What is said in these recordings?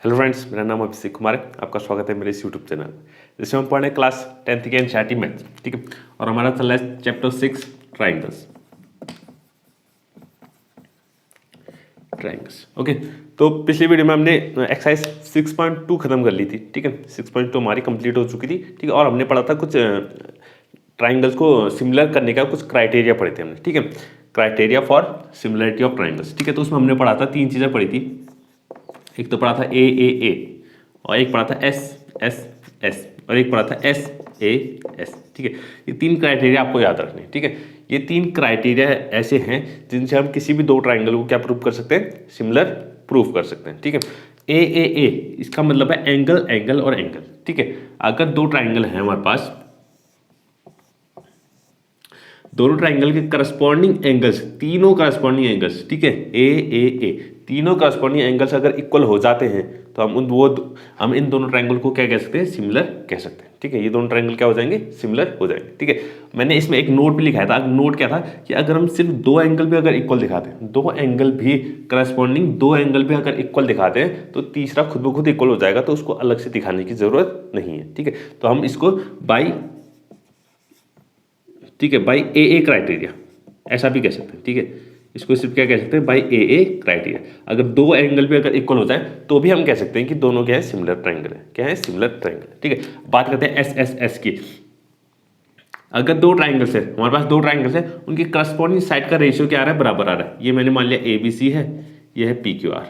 Hello friends, मेरा नाम अभिषेक कुमार है। आपका स्वागत है मेरे इस यूट्यूब चैनल जिसमें हम पढ़ रहे हैं क्लास 10th के एनसीईआरटी मैथ्स। ठीक है, और हमारा चल रहा है चैप्टर 6 ट्राइंगल्स। ओके, तो पिछली वीडियो में हमने एक्सरसाइज 6.2 खत्म कर ली थी। ठीक है, 6.2 हमारी कंप्लीट हो चुकी थी। ठीक है, और हमने पढ़ा था कुछ ट्राइंगल्स को सिमिलर करने का कुछ क्राइटेरिया पढ़े थे हमने। ठीक है, criteria for similarity of triangles. ठीक है, तो उसमें हमने पढ़ा था 3 चीज़ें पढ़ी थी। एक तो पढ़ा था ए और एक पढ़ा था एस और एक पढ़ा था एस। ठीक है, ये 3 क्राइटेरिया आपको याद रखने हैं। ठीक है, ये 3 क्राइटेरिया ऐसे हैं जिनसे हम किसी भी 2 ट्राइंगल को क्या प्रूव कर सकते हैं, सिमिलर प्रूव कर सकते हैं। ठीक है, ए इसका मतलब है एंगल एंगल और एंगल। ठीक है, अगर 2 ट्राइंगल हैं हमारे पास, दोनों ट्राइंगल के करस्पॉन्डिंग एंगल्स, तीनों करस्पॉन्डिंग एंगल्स, ठीक है, ए तीनों करस्पॉन्डिंग एंगल्स अगर इक्वल हो जाते हैं तो हम इन दोनों ट्राइंगल को क्या कह सकते हैं, सिमिलर कह सकते हैं। ठीक है, ये दोनों ट्राइंगल क्या हो जाएंगे, सिमिलर हो जाएंगे। ठीक है, मैंने इसमें एक नोट भी लिखाया था। नोट क्या था कि अगर हम सिर्फ 2 एंगल भी अगर इक्वल दिखाते हैं, 2 एंगल भी करस्पॉन्डिंग 2 एंगल भी अगर इक्वल दिखाते हैं तो तीसरा खुद ब खुद इक्वल हो जाएगा, तो उसको अलग से दिखाने की जरूरत नहीं है। ठीक है, तो हम इसको बाई ए क्राइटेरिया ऐसा भी कह सकते हैं। ठीक है, इसको सिर्फ क्या कह सकते हैं, बाई ए क्राइटेरिया। अगर 2 एंगल भी अगर इक्वल हो जाए तो भी हम कह सकते हैं कि दोनों क्या है, सिमिलर ट्राइंगल है। क्या है, सिमिलर ट्राइंगल। ठीक है, बात करते हैं एस की। अगर 2 ट्राइंगल्स है, हमारे पास 2 ट्राइंगल्स है, उनकी करस्पॉन्डिंग साइड का रेशियो क्या आ रहा है, बराबर आ रहा है। ये मैंने मान लिया ABC है, ये है PQR।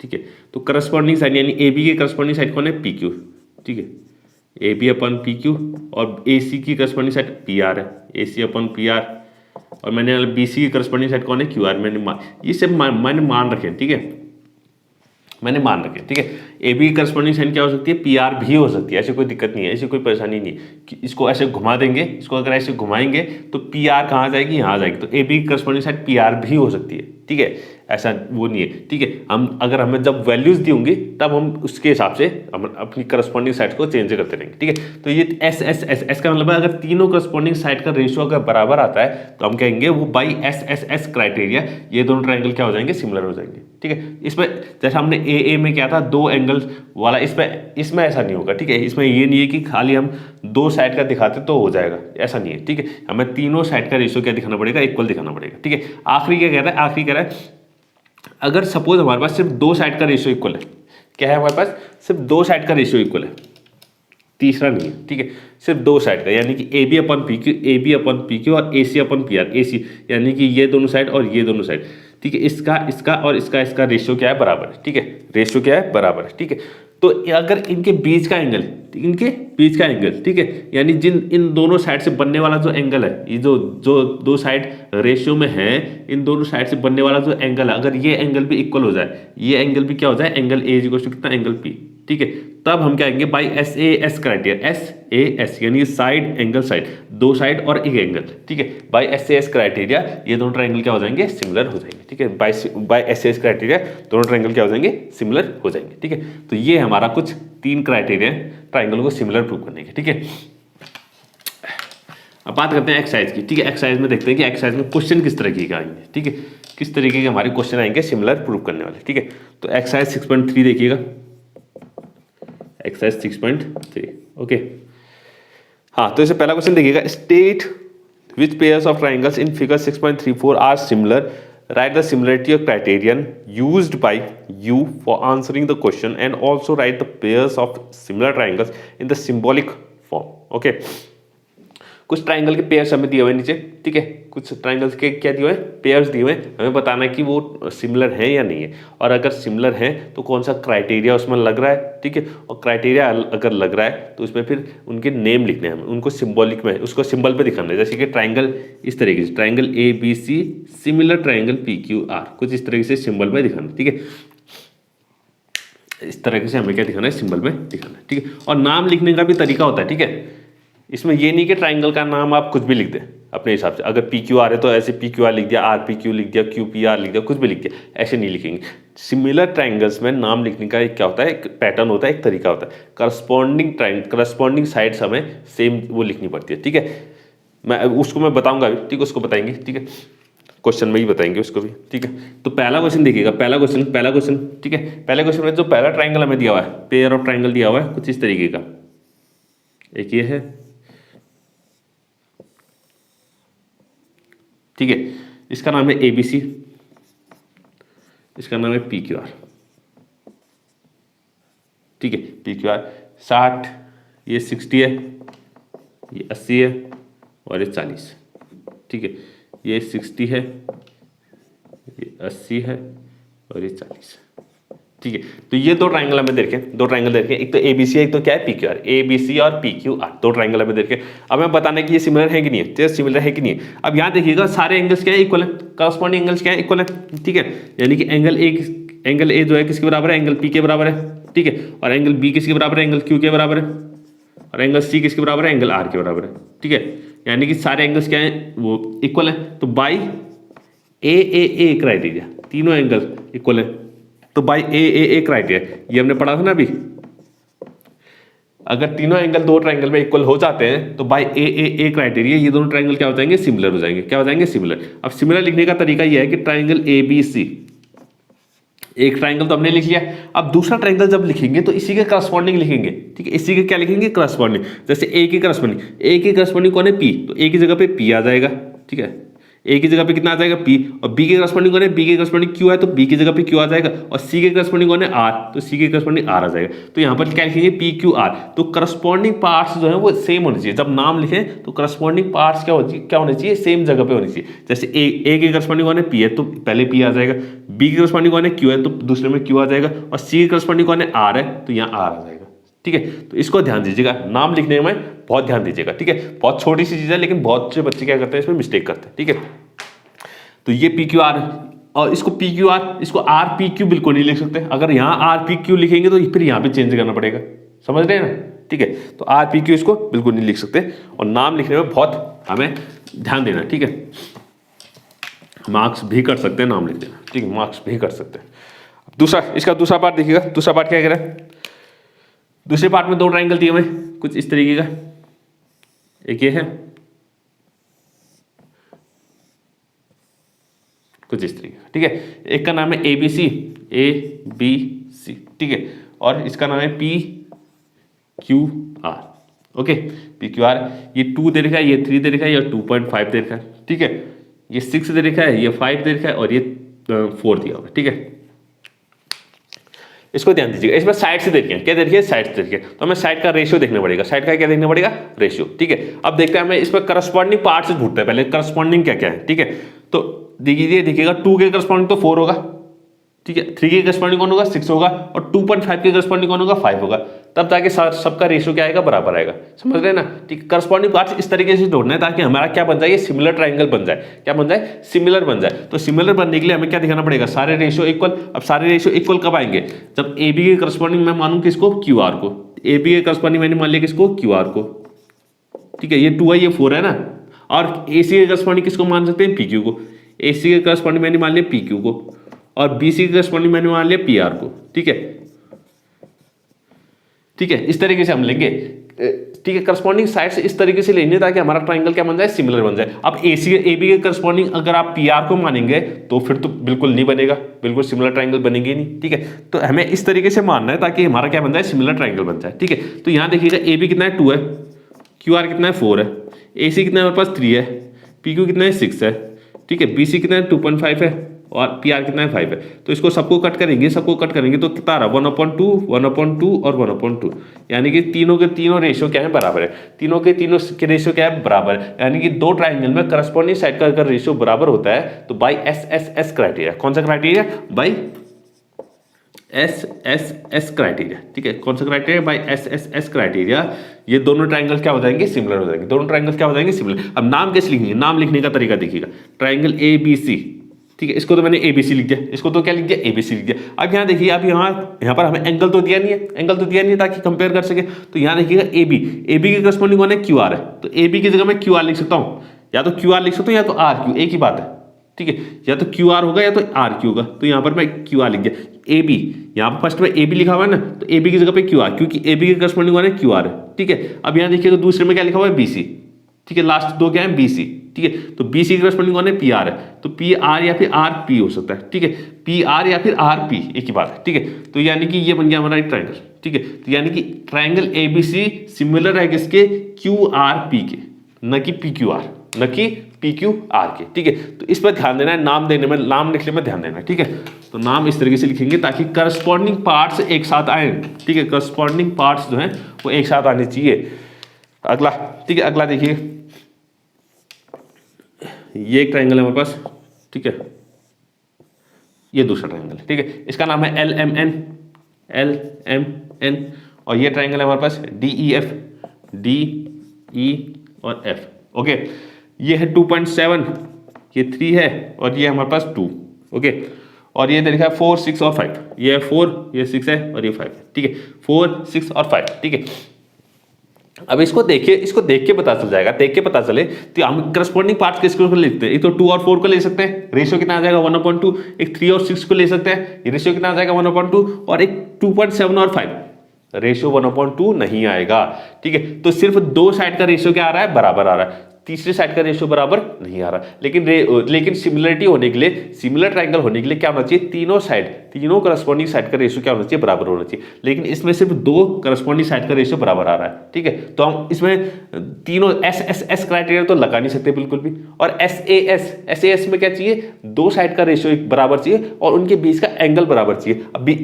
ठीक है, तो करस्पॉन्डिंग साइड यानी AB की करस्पॉन्डिंग साइड कौन है, PQ। ठीक है, AB अपन PQ और AC की करस्पॉन्डिंग साइड PR है, AC अपन PR। और मैंने BC की करस्पॉन्डिंग साइड कौन है, QR। ये सब मैंने मान रखे। ठीक है, मैंने मान रखे। ठीक है, AB की करस्पॉन्डिंग साइड क्या हो सकती है, PR भी हो सकती है। ऐसी कोई दिक्कत नहीं है, ऐसी कोई परेशानी नहीं कि इसको ऐसे घुमा देंगे, इसको अगर ऐसे घुमाएंगे तो PR कहाँ जाएगी, यहाँ जाएगी। तो AB की करस्पॉन्डिंग साइड PR भी हो सकती है। ठीक है, ऐसा वो नहीं है। ठीक है, हमें जब वैल्यूज दी होंगी तब हम उसके हिसाब से हम अपनी करस्पॉन्डिंग साइड को चेंज करते रहेंगे। ठीक है, तो ये एस का मतलब है अगर तीनों करस्पॉन्डिंग साइड का रेशियो अगर बराबर आता है तो हम कहेंगे वो बाई एस क्राइटेरिया ये दोनों ट्राइंगल क्या हो जाएंगे, सिमिलर हो जाएंगे। ठीक है, इसमें जैसे हमने ए में क्या था, 2 एंगल वाला, इसमें ऐसा नहीं होगा। ठीक है, इसमें ये नहीं है कि खाली हम 2 साइड का दिखाते तो हो जाएगा, ऐसा नहीं है। ठीक है, हमें तीनों साइड का रेशियो क्या दिखाना पड़ेगा, इक्वल दिखाना पड़ेगा। ठीक है, आखिरी क्या कह रहा है, अगर सपोज हमारे पास सिर्फ 2 साइड का रेशियो इक्वल है, क्या है हमारे पास, सिर्फ 2 साइड का रेशियो इक्वल है, तीसरा नहीं है। ठीक है, सिर्फ 2 साइड का, यानी कि AB अपन PQ और AC अपन PR। AC यानी कि ये दोनों साइड और ये दोनों साइड। ठीक है, इसका और इसका रेशियो क्या है, बराबर है। ठीक है, रेशियो क्या है, बराबर है। ठीक है, तो अगर इनके बीच का एंगल, ठीक है, यानी इन दोनों साइड से बनने वाला जो एंगल है, ये जो 2 साइड रेशियो में है, इन दोनों साइड से बनने वाला जो एंगल है, अगर ये एंगल भी इक्वल हो जाए, ये एंगल भी क्या हो जाए, एंगल A इक्वल टू कितना, एंगल P। ठीक है, तब हम क्या कहेंगे, बाई SAS क्राइटेरिया, SAS यानी साइड एंगल साइड, 2 साइड और एक एंगल। ठीक है, बाई SAS क्राइटेरिया ये दोनों ट्राइंगल क्या हो जाएंगे, सिमिलर हो जाएंगे। ठीक है, बाई SAS क्राइटेरिया दोनों ट्राइंगल क्या हो जाएंगे, सिमिलर हो जाएंगे। ठीक है, तो ये हमारा कुछ 3 क्राइटेरिया ट्राइंगल को सिमिलर प्रूव करने के। ठीक है, अब बात करते हैं एक्सरसाइज की। ठीक है, एक्सरसाइज में देखते हैं कि एक्सरसाइज में क्वेश्चन किस तरीके के आएंगे। ठीक है, किस तरीके के हमारे क्वेश्चन आएंगे सिमिलर प्रूव करने वाले। ठीक है, तो एक्सरसाइज 6.3 देखिएगा, एक्सरसाइज 6.3। ओके, हाँ, तो इसे पहला क्वेश्चन देखिएगा, state which pairs of triangles in figure 6.34 are similar, write the similarity of criterion used by you for answering the question and also write the pairs of similar triangles in the symbolic form. Okay, कुछ triangle के pairs हमें दिए हुए नीचे। ठीक है, कुछ triangles के क्या दिए हुए, पेयर्स दिए हुए, हमें बताना है कि वो सिमिलर हैं या नहीं है, और अगर सिमिलर हैं तो कौन सा क्राइटेरिया उसमें लग रहा है। ठीक है, और क्राइटेरिया अगर लग रहा है तो उसमें फिर उनके नेम लिखने हैं, हमें उनको सिम्बॉलिक में, उसको सिंबल पे दिखाना है। जैसे कि ट्राइंगल इस तरीके से, triangle ABC similar triangle PQR, कुछ इस तरीके से सिंबल में दिखाना। ठीक है, इस तरीके से हमें क्या दिखाना है, सिंबल में दिखाना है। ठीक है, और नाम लिखने का भी तरीका होता है। ठीक है, इसमें ये नहीं कि ट्राइंगल का नाम आप कुछ भी लिख दें अपने हिसाब से, अगर PQR है तो ऐसे PQR लिख दिया, RPQ लिख दिया, QPR लिख दिया, कुछ भी लिख दिया, ऐसे नहीं लिखेंगे। सिमिलर ट्राइंगल्स में नाम लिखने का एक क्या होता है, एक पैटर्न होता है, एक तरीका होता है। करस्पॉन्डिंग साइड्स हमें सेम वो लिखनी पड़ती है। ठीक है, मैं उसको बताऊंगा अभी। ठीक है, उसको बताएंगे। ठीक है, क्वेश्चन में ही बताएंगे उसको भी, ठीक है। तो पहला क्वेश्चन देखिएगा, पहला क्वेश्चन, ठीक है। पहले क्वेश्चन में जो पहला ट्राइंगल हमें दिया हुआ है, पेयर ऑफ ट्राइंगल दिया हुआ है कुछ इस तरीके का, एक ये है, ठीक है। इसका नाम है ABC, इसका नाम है PQR, ठीक है। PQR 60, ये 60 है, ये 80 है और ये 40, ठीक है। ये 60 है, ये 80 है और ये 40, ठीक है। तो ये दो ट्राइंगल हमें देखें, दो ट्राइंगल देखें, एक तो ABC है, एक तो क्या है PQR, ABC और PQR, दो ट्राइंगल हमें देखें। अब हमें बताना है कि ये सिमिलर है कि नहीं है, सिमिलर है कि नहीं है। अब यहाँ देखिएगा सारे एंगल्स क्या है, इक्वल है, करस्पॉन्डिंग एंगल्स क्या है, इक्वल है, ठीक है। यानी कि एंगल ए जो है किसके बराबर है, एंगल P के बराबर है, ठीक है। और एंगल B किसके बराबर है, एंगल Q के बराबर है। और एंगल C किसके बराबर है, एंगल R के बराबर है, ठीक है। यानी कि सारे एंगल्स क्या हैं, वो इक्वल है। तो बाई AAA क्राइटेरिया, तीनों एंगल इक्वल है। तो बाई AAA क्राइटेरिया, ये हमने पढ़ा था ना अभी, अगर तीनों एंगल दो ट्राइंगल में इक्वल हो जाते हैं तो बाई AAA क्राइटेरिया ये दोनों ट्राइंगल क्या हो जाएंगे, सिमिलर हो जाएंगे। क्या हो जाएंगे, सिमिलर। अब सिमिलर लिखने का तरीका ये है कि ट्राइंगल ABC, एक ट्राइंगल तो हमने लिख लिया। अब दूसरा ट्राइंगल जब लिखेंगे तो इसी के करस्पॉन्डिंग लिखेंगे, ठीक है। इसी के क्या लिखेंगे, करस्पॉन्डिंग। जैसे ए की करस्पॉन्डिंग कौन है, P, तो ए की जगह पे P आ जाएगा, ठीक है। ए की जगह पे कितना आ जाएगा, P। और बी के करस्पॉन्डिंग कौन है, बी के करस्पॉन्डिंग Q है, तो बी की जगह पे Q आ जाएगा। और सी के करस्पॉन्डिंग कौन है, R, तो सी के करस्पॉन्डिंग R आ जाएगा। तो यहाँ पर क्या लिखेंगे, PQR। तो करस्पॉन्डिंग पार्ट्स जो है वो सेम होने चाहिए। जब नाम लिखें तो करस्पॉन्डिंग पार्ट्स क्या होने चाहिए, सेम जगह पे होनी चाहिए। जैसे ए के करस्पॉन्डिंग कौन है, P है, तो पहले P आ जाएगा। बी के करस्पॉन्डिंग कौन है, Q है, तो दूसरे में Q आ जाएगा। और सी के करस्पॉन्डिंग कौन है, R है, तो यहाँ R आ जाएगा, ठीक है। तो इसको ध्यान दीजिएगा, नाम लिखने में बहुत ध्यान दीजिएगा, ठीक है। बहुत छोटी सी चीज़ है लेकिन बहुत से बच्चे क्या करते हैं, इसमें मिस्टेक करते हैं, ठीक है। तो ये PQR, और इसको PQR, इसको RPQ बिल्कुल नहीं लिख सकते। अगर यहाँ RPQ लिखेंगे तो फिर यहाँ पे चेंज करना पड़ेगा, समझ रहे हैं ना, ठीक है। तो RPQ इसको बिल्कुल नहीं लिख सकते, और नाम लिखने में बहुत हमें ध्यान देना, ठीक है। मार्क्स भी कर सकते हैं नाम लिख देना, ठीक है, मार्क्स भी कर सकते हैं। दूसरा, इसका दूसरा पार्ट देखिएगा। दूसरा पार्ट क्या कह रहा है, दूसरे पार्ट में दो ट्राइंगल दिए हुए कुछ इस तरीके का, एक ये है, कुछ इस तरीके का, ठीक है। एक का नाम है ABC, ठीक है। और इसका नाम है PQR, ओके। PQR, ये 2 दे रखा है, ये 3 दे रखा है, ये 2.5 दे रखा है, ठीक है। ये 6 दे रखा है, ये 5 दे रखा है, और ये 4 दिया हुआ है, ठीक है। इसको ध्यान दीजिएगा। इसमें साइड से देखिए, क्या देखिए, साइड से देखिए। तो हमें साइड का रेशियो देखना पड़ेगा, साइड का क्या देखना पड़ेगा, रेशियो, ठीक है। अब देखते हैं हमें इसमें करस्पॉन्डिंग पार्ट से ढूंढते हैं, पहले करस्पॉन्डिंग क्या क्या है, ठीक है। तो देखिएगा 2 के करस्पॉन्डिंग तो 4 होगा, ठीक है। 3 के करस्पॉन्डिंग कौन होगा, 6 होगा। और 2.5 के करस्पॉन्डिंग कौन होगा, 5 होगा। तब जाके सबका रेशियो क्या आएगा, बराबर आएगा, समझ रहे हैं ना, ठीक है। करस्पॉन्डिंग पार्ट्स इस तरीके से ढूंढना है ताकि हमारा क्या बन जाए, ये सिमिलर ट्राइंगल बन जाए। क्या बन जाए, सिमिलर बन जाए। तो सिमिलर बनने के लिए हमें क्या दिखाना पड़ेगा, सारे रेशियो इक्वल। अब सारे रेशियो इक्वल कब आएंगे, जब AB के करस्पॉन्डिंग मैं मानूं किसको, QR को। AB के करस्पॉन्डिंग मैंने मान लिया किसको, QR को, ठीक है। ये 2 है, ये 4 है ना। और AC के करस्पॉन्डिंग किसको मान सकते हैं, PQ को। AC के करस्पॉन्डिंग मैंने मान लिया PQ को, और BC के करस्पॉन्डिंग मैंने मान लिया PR को, ठीक है, ठीक है। इस तरीके से हम लेंगे, ठीक है। करस्पॉन्डिंग साइड से इस तरीके से लेंगे ताकि हमारा ट्राइंगल क्या बन जाए, सिमिलर बन जाए। अब AB के करस्पॉन्डिंग अगर आप PR को मानेंगे तो फिर तो बिल्कुल नहीं बनेगा, बिल्कुल सिमिलर ट्राइंगल बनेंगे नहीं, ठीक है। तो हमें इस तरीके से मानना है ताकि हमारा क्या बन जाए, सिमिलर ट्राइंगल बन जाए, ठीक है। तो यहाँ देखिएगा AB कितना है, 2 है, QR कितना है, 4 है, AC कितना है हमारे पास, 3 है, PQ कितना है, 6 है, ठीक है। BC कितना है, 2.5 है, और PR कितना है, 5 है। तो इसको सबको कट करेंगे, तो कितना रहा, 1/2, 1/2 और 1/2। यानी कि तीनों के तीनों रेशियो क्या है, बराबर है। तीनों के रेशियो क्या है, बराबर है। यानी कि दो ट्राइंगल में करस्पॉन्डिंग साइड का अगर रेशियो बराबर होता है तो बाई SSS क्राइटेरिया, कौन सा क्राइटेरिया, बाई SSS क्राइटेरिया, ठीक है। कौन सा क्राइटेरिया, बाई SSS क्राइटेरिया, ये दोनों ट्राइंगल क्या हो जाएंगे, सिमिलर हो जाएंगे। दोनों ट्राइंगल क्या हो जाएंगे, सिमिलर। अब नाम कैसे लिखेंगे, नाम लिखने का तरीका देखिएगा। ट्राइंगल ABC, ठीक है। इसको तो मैंने ABC लिख दिया, इसको तो क्या लिख दिया, ABC लिख दिया। अब यहाँ देखिए, अब यहाँ पर हमें एंगल तो दिया नहीं है, एंगल तो दिया नहीं है ताकि कंपेयर कर सके। तो यहाँ देखिएगा AB के करस्पॉन्डिंग कौन है, QR है। तो AB की जगह मैं QR लिख सकता हूँ, या तो QR लिख सकता हूँ या तो RQ, एक ही बात है, ठीक है। या तो QR होगा या तो RQ होगा। तो यहाँ पर मैं QR लिख दिया, AB, यहाँ पर फर्स्ट में AB लिखा हुआ है ना, तो AB की जगह पे QR, क्योंकि AB के करस्पॉन्डिंग कौन है, QR है, ठीक है। अब यहाँ देखिएगा दूसरे में क्या लिखा हुआ है, BC, ठीक है, लास्ट दो क्या है बी सी, ठीक है, तो बी सी के करस्पॉन्डिंग कौन है पी आर है, तो पी आर या फिर आर पी हो सकता है, ठीक है, पी आर या फिर आर पी एक ही बात है, ठीक है, तो यानी कि ये बन गया हमारा एक ट्राइंगल, ठीक है, तो यानी कि triangle A B C similar है किसके, क्यू आर पी के, न कि पी क्यू आर, न कि पी क्यू आर के, ठीक है, तो इस पर ध्यान देना है, नाम देने में, नाम लिखने में ध्यान देना है, ठीक है, तो नाम इस तरीके से लिखेंगे ताकि करस्पॉन्डिंग पार्ट्स एक साथ आए, ठीक है, करस्पॉन्डिंग पार्ट्स जो हैं वो एक साथ आने चाहिए। अगला, ठीक है, अगला देखिए, ये एक ट्राइंगल है हमारे पास, ठीक है, ये दूसरा ट्राइंगल है, ठीक है, इसका नाम है L M N, L M N, और ये ट्राइंगल है हमारे पास D E F, D E और एफ, ओके, ये है 2.7, ये 3 है और ये हमारे पास 2, ओके, और ये देखा है 4 6 और 5, ये है 4, ये 6 है और ये 5 है, ठीक है, 4 6 और 5, ठीक है। अब इसको देखिए, इसको देख के पता चल जाएगा, देख के पता चले तो हम करस्पॉन्डिंग पार्ट्स किसको लिखते हैं, एक तो 2 और 4 को ले सकते हैं, रेशियो कितना आ जाएगा 1/2, एक 3 और 6 को ले सकते हैं, ये रेशियो कितना आ जाएगा 1/2, और एक 2.7 और 5 रेशियो 1/2 नहीं आएगा, ठीक है, तो सिर्फ दो साइड का रेशियो क्या आ रहा है, बराबर आ रहा है, तीसरे साइड का रेशियो बराबर नहीं आ रहा, लेकिन सिमिलरिटी होने के लिए, सिमिलर ट्राइंगल होने के लिए क्या होना चाहिए, तीनों साइड, तीनों करस्पॉन्डिंग साइड का रेशियो क्या होना चाहिए, बराबर होना चाहिए, लेकिन इसमें सिर्फ दो करस्पॉन्डिंग साइड का रेशियो बराबर आ रहा है, ठीक है, तो हम इसमें तीनों एस क्राइटेरिया तो लगा नहीं सकते बिल्कुल भी, और एस ए एस में क्या चाहिए, दो साइड का रेशियो बराबर चाहिए और उनके बीच का एंगल बराबर चाहिए। अब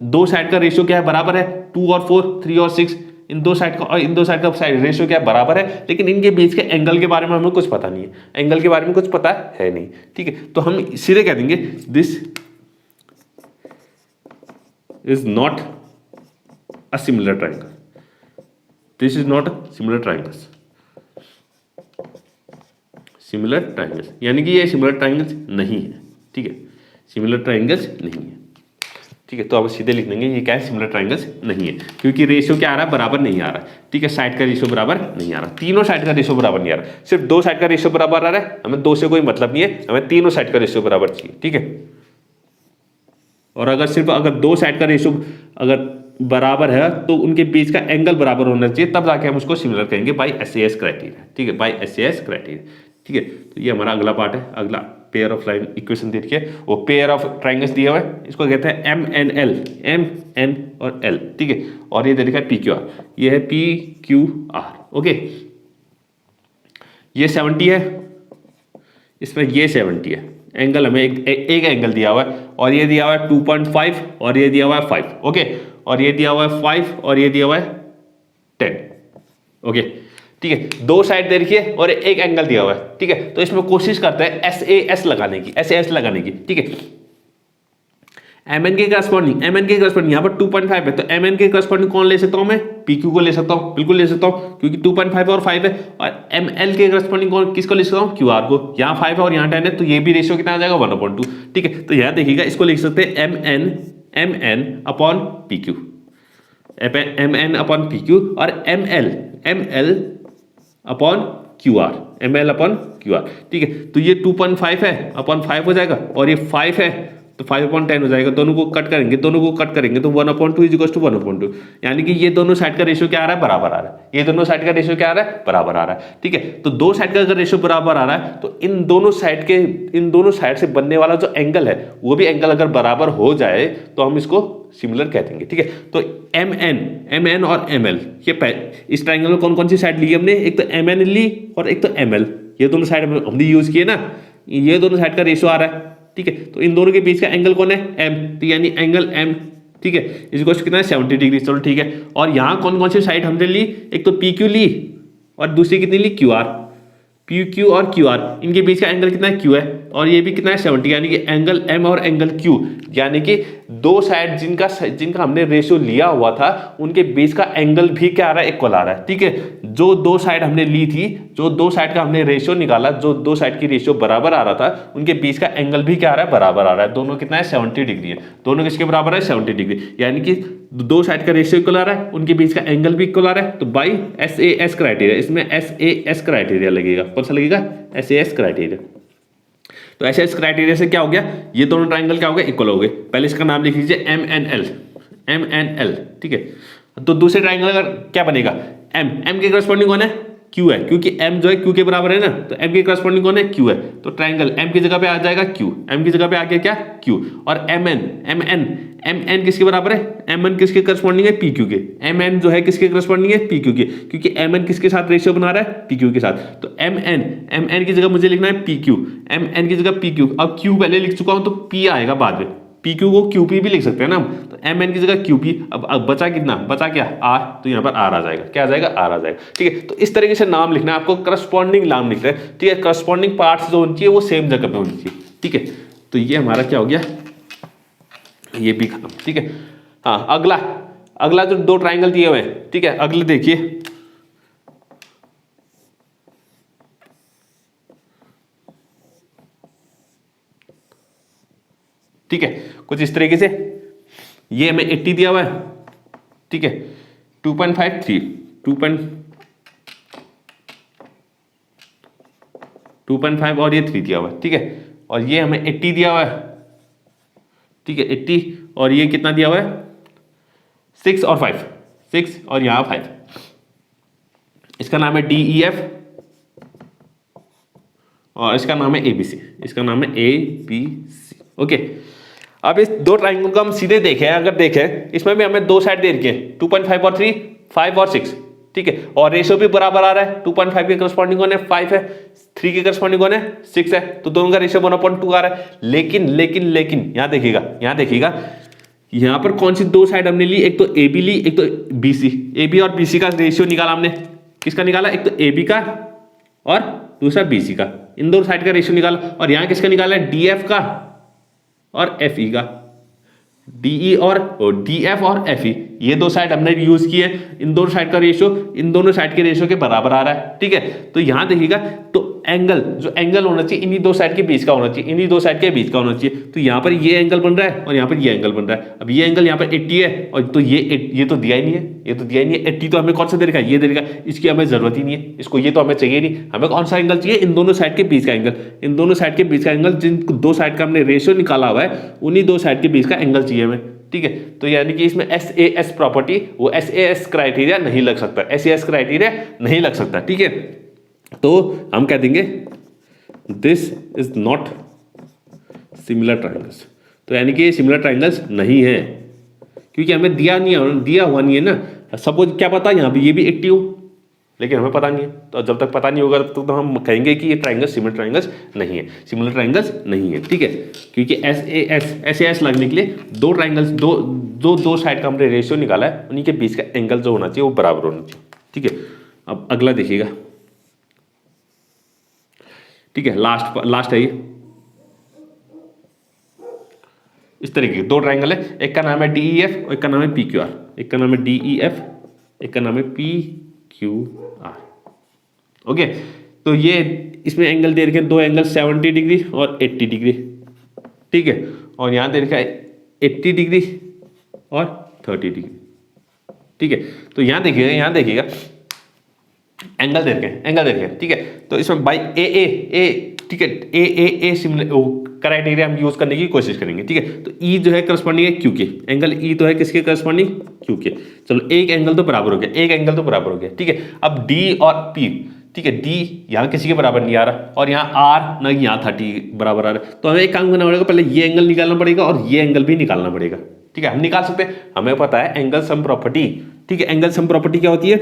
दो साइड का रेशियो क्या है, बराबर है, 2 और 4, 3 और 6, इन दो साइड का, और इन दो साइड का साइड रेशियो क्या है, बराबर है, लेकिन इनके बीच के एंगल के बारे में हमें कुछ पता नहीं है, एंगल के बारे में कुछ पता है नहीं, ठीक है, तो हम सीधे कह देंगे this is not a similar triangle, this is not a similar triangles, similar triangles, यानी कि ये सिमिलर ट्राइंगल्स नहीं है, ठीक है, सिमिलर ट्राइंगल्स नहीं है, ठीक है, तो अब सीधे लिख देंगे ये क्या है, सिमिलर ट्राइंगल्स नहीं है, क्योंकि रेशियो क्या आ रहा है, बराबर नहीं आ रहा, ठीक है, साइड का रेशियो बराबर नहीं आ रहा, तीनों साइड का रेशियो बराबर नहीं आ रहा, सिर्फ दो साइड का रेशियो बराबर आ रहा है, हमें दो से कोई मतलब नहीं है, हमें तीनों साइड का रेशियो बराबर चाहिए, ठीक है, और अगर दो साइड का रेशियो अगर बराबर है तो उनके बीच का एंगल बराबर होना चाहिए, तब जाके हम उसको सिमिलर कहेंगे बाई एस क्राइटेरिया, ठीक है, बाई एस क्राइटेरिया, ठीक है, तो ये हमारा अगला पार्ट है। अगला पेयर ऑफ लाइन इक्वेशन देखिए, वो पेयर ऑफ ट्राइंगल्स दिया हुआ है, इसको कहते हैं M N L, M N और एल, ठीक है, और ये दे रखा है पी क्यू आर, ये है पी क्यू आर, ओके, ये 70 है, इसमें ये 70 है, एंगल हमें एक एंगल दिया हुआ है, और ये दिया हुआ है 2.5 और ये दिया हुआ है 5, ओके, और ये दिया हुआ है 5 और ये दिया हुआ है 10, ओके, ठीक है, दो साइड दे रखी है और एक एंगल दिया हुआ है, ठीक है, तो इसमें कोशिश करते हैं एस लगाने की, ठीक है, एम एन के करस्पॉन्डिंग यहाँ पर 2.5 है, तो एम एन के करस्पॉन्डिंग कौन ले सकता हूं मैं, पी क्यू को ले सकता हूं, बिल्कुल ले सकता हूं, क्योंकि 2.5 और 5 है, और एम एल के करस्पॉन्डिंग कौन किसको ले सकता हूं, क्यू आर को, यहाँ 5 है और यहाँ 10 है, तो ये भी रेशियो कितना आ जाएगा 1/2, ठीक है, तो यहाँ देखिएगा, इसको लिख सकते हैं M N upon P Q, M N upon P Q, और M L upon Q R, M L upon Q R, ठीक है, तो ये 2.5 है अपॉन 5 हो जाएगा, और ये 5 है तो 5/10 हो जाएगा, दोनों को कट करेंगे तो 1/2 इज इक्वल टू 1/2, यानी कि ये दोनों साइड का रेशियो क्या आ रहा है, बराबर आ रहा है, ये दोनों साइड का रेशियो क्या आ रहा है, बराबर आ रहा है, ठीक है, तो दो साइड का अगर रेशियो बराबर आ रहा है तो इन दोनों साइड से बनने वाला जो एंगल है वो भी एंगल अगर बराबर हो जाए तो हम इसको सिमिलर कह देंगे, ठीक है, तो एम एन और एम एल, ये इस ट्राइंगल में कौन कौन सी साइड ली हमने, एक तो एम एन ली और एक तो एम एल, ये दोनों साइड हमने यूज किए ना, ये दोनों साइड का रेशियो आ रहा है, ठीक है, तो इन दोनों के बीच का एंगल कौन है, एम, तो यानी एंगल एम, ठीक है, इसको कितना है 70 डिग्री, चलो ठीक है, और यहाँ कौन कौन सी साइड हमने ली, एक तो पी क्यू ली और दूसरी कितनी ली, क्यू आर, पी क्यू और क्यू आर, इनके बीच का एंगल कितना है, क्यू है, और ये भी कितना है 70, यानी कि एंगल एम और एंगल क्यू, यानी कि दो साइड जिनका हमने रेशियो लिया हुआ था उनके बीच का एंगल भी क्या आ रहा है, इक्वल आ रहा है, ठीक है, जो दो साइड हमने ली थी, जो दो साइड का हमने रेशियो निकाला, जो दो साइड की रेशियो बराबर आ रहा था उनके बीच का एंगल भी क्या आ रहा है, बराबर आ रहा है, दोनों कितना है 70 डिग्री है, दोनों किसके बराबर है 70 डिग्री, यानी कि दो साइड का रेशियो इक्वल आ रहा है, उनके बीच का एंगल भी इक्वल आ रहा है, तो बाई एस क्राइटेरिया, इसमें एस क्राइटेरिया लगेगा, कौन सा लगेगा, एस क्राइटेरिया, तो एस क्राइटेरिया से क्या हो गया, ये दोनों ट्राइंगल क्या हो गए, इक्वल हो गए, पहले इसका नाम लिख लीजिए एम एन एल, ठीक है, तो दूसरे ट्राइंगल का क्या बनेगा, एम के करस्पॉन्डिंग कौन है, क्यू है, क्योंकि एम जो है क्यू के बराबर है ना, तो एम के करस्पॉन्डिंग कौन है, क्यू है, तो ट्राइंगल एम की जगह पे आ जाएगा क्यू, एम की जगह पे आ गया क्या, क्यू, और एम एन किसके बराबर है, एम एन किसके करस्पॉन्डिंग है, पी क्यू के, एम एन जो है किसके करस्पॉन्डिंग है, पी क्यू के, क्योंकि एम एन किसके साथ रेशियो बना रहा है, पी क्यू के साथ, तो एम एन की जगह मुझे लिखना है पी क्यू, एम एन की जगह पी क्यू, अब क्यू पहले लिख चुका हूं तो पी आएगा बाद में, पी क्यू को क्यू पी भी लिख सकते हैं ना हम, तो एम एन की जगह क्यू पी, अब बचा कितना, बचा क्या, आर, तो यहाँ पर आर आ जाएगा, क्या आ जाएगा, आर आ जाएगा, ठीक है। तो इस तरीके से नाम लिखना है आपको, करस्पॉन्डिंग नाम लिखना है, ठीक है, करस्पॉन्डिंग पार्ट्स जो होनी चाहिए वो सेम जगह पे होनी चाहिए, ठीक है। तो ये हमारा क्या हो गया, ये भी खत्म, ठीक है। हाँ, अगला जो दो ट्राइंगल दिए हुए हैं, ठीक है, अगले देखिए, ठीक है, कुछ इस तरीके से, ये हमें 80 दिया हुआ है, ठीक है, 2.53 2.5 और ये 3 दिया हुआ है, ठीक है, और ये हमें 80 दिया हुआ है, ठीक है, 80, और ये कितना दिया हुआ है, 6 और 5, 6 और यहाँ 5, इसका नाम है DEF और इसका नाम है ABC, इसका नाम है ABC, ओके। अब इस दो ट्राइंगल को हम सीधे देखें, अगर देखें इसमें भी हमें दो साइड दे रखी है, 2.5 और 3, 5 और 6, ठीक है, और रेशियो भी बराबर आ रहा है, 2.5 के करस्पॉन्डिंग कौन है, 5 है, 3 के करस्पॉन्डिंग कौन है, 6 है, तो दोनों का रेशियो 1/2 आ रहा है, लेकिन यहाँ देखिएगा यहाँ पर कौन सी दो साइड हमने ली, एक तो AB ली, एक तो BC, AB और BC का रेशियो निकाला हमने, किसका निकाला, एक तो AB का और दूसरा BC का, इन दोनों साइड का रेशियो निकाला, और यहाँ किसका निकाला है, DF का और FE का, DE और DF और FE, ये दो साइड हमने यूज किए, इन दोनों साइड का रेशियो इन दोनों साइड के रेशियो के बराबर आ रहा है, ठीक है। तो यहां देखिएगा, तो जो एंगल होना चाहिए इन्हीं दो साइड के बीच का होना चाहिए, इन्हीं दो साइड के बीच का होना चाहिए, तो यहाँ पर ये एंगल बन रहा है और यहाँ पर ये एंगल बन रहा है, अब ये एंगल यहाँ पर 80 है, और तो ये तो दिया ही नहीं है, ये तो दिया ही नहीं है, 80 तो हमें कौन सा दे रखा है, ये दे रखा है, इसकी हमें जरूरत ही नहीं है, इसको ये तो हमें चाहिए नहीं, हमें कौन सा एंगल चाहिए, इन दोनों साइड के बीच का एंगल, इन दोनों साइड के बीच का एंगल, जिन दो साइड का हमने रेशियो निकाला हुआ है उन्हीं दो साइड के बीच का एंगल चाहिए हमें, ठीक है। तो यानी कि इसमें SAS प्रॉपर्टी, वो SAS क्राइटेरिया नहीं लग सकता, SAS क्राइटेरिया नहीं लग सकता, ठीक है। तो हम कह देंगे this is not similar triangles, तो यानी कि ये सिमिलर ट्राइंगल्स नहीं है, क्योंकि हमें दिया हुआ नहीं है ना, सपोज क्या पता यहाँ पे ये भी 80 हो, लेकिन हमें पता नहीं है, तो जब तक पता नहीं होगा तो हम कहेंगे कि ये ट्राइंगल सिमिलर ट्राइंगल्स नहीं है, सिमिलर ट्राइंगल्स नहीं है, ठीक है, क्योंकि SAS लगने के लिए दो ट्राइंगल्स, दो साइड का हमने रेशियो निकाला है, उन्हीं के बीच का एंगल जो होना चाहिए वो बराबर होना चाहिए, ठीक है। अब अगला देखिएगा, ठीक है, लास्ट है ये, इस तरीके के दो ट्राइंगल है, एक का नाम है DEF और एक का नाम है PQR, एक का नाम है DEF, एक का नाम है PQR, ओके। तो ये इसमें एंगल दे रखे हैं, दो एंगल 70 डिग्री और 80 डिग्री, ठीक है, और यहाँ दे रखा है 80 डिग्री और 30 डिग्री, ठीक है। तो यहाँ देखिएगा एंगल दे रखे हैं, ठीक है। तो इसमें बाई ए, ठीक है, ए सिमिलर क्राइटेरिया हम यूज करने की कोशिश करेंगे, ठीक है। तो E जो है करस्पॉन्डिंग है Q के, एंगल E तो है किसके करस्पॉन्डिंग, Q के, चलो एक एंगल तो बराबर हो गया, ठीक है। अब D और P, ठीक है, D यहाँ किसी के बराबर नहीं आ रहा और यहाँ R ना यहाँ 30 बराबर आ रहा है, तो हमें एक काम करना पड़ेगा, पहले ये एंगल निकालना पड़ेगा और ये एंगल भी निकालना पड़ेगा, ठीक है। हम निकाल सकते हैं, हमें पता है एंगल सम प्रॉपर्टी, ठीक है। एंगल सम प्रॉपर्टी क्या होती है,